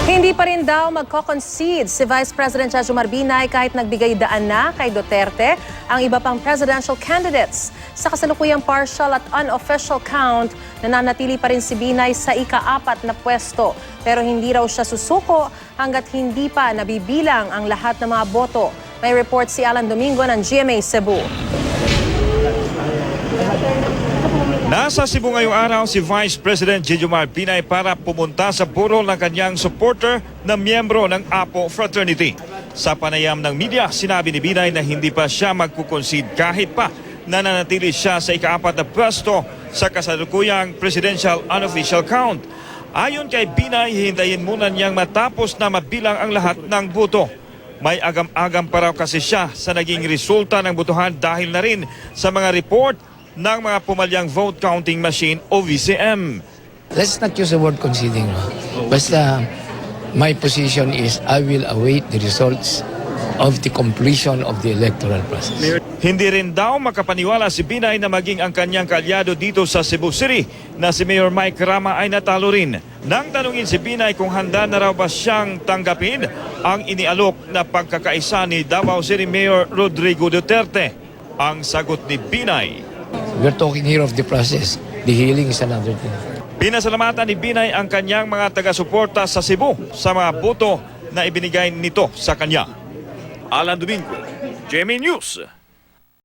Hindi pa rin daw magko-concede si Vice President Jejomar Binay kahit nagbigay daan na kay Duterte ang iba pang presidential candidates. Sa kasalukuyang partial at unofficial count, nananatili pa rin si Binay sa ika-4 na pwesto. Pero hindi raw siya susuko hanggat hindi pa nabibilang ang lahat ng mga boto. May report si Alan Domingo ng GMA Cebu. Nasa Cebu ngayong araw si Vice President Jejomar Binay para pumunta sa burol ng kanyang supporter na miyembro ng Apo Fraternity. Sa panayam ng media, sinabi ni Binay na hindi pa siya magkukonsid kahit pa nananatili siya sa ika-4 na pwesto sa kasalukuyang presidential unofficial count. Ayon kay Binay, hihintayin muna niyang matapos na mabilang ang lahat ng boto. May agam-agam pa raw kasi siya sa naging resulta ng botohan dahil na rin sa mga report ng mga pumalyang vote counting machine o VCM. Let's not use the word conceding. Basta my position is I will await the results of the completion of the electoral process. Hindi rin daw makapaniwala si Binay na maging ang kanyang kaalyado dito sa Cebu City na si Mayor Mike Rama ay natalo rin. Nang tanungin si Binay kung handa na raw ba siyang tanggapin ang inialok na pagkakaisa ni Davao City Mayor Rodrigo Duterte, ang sagot ni Binay, We're talking here of the process. The healing is another thing. pinasalamatan ni Binay ang kanyang mga taga-suporta sa Cebu sa mga boto na ibinigay nito sa kanya. Alan Domingo, GMA News.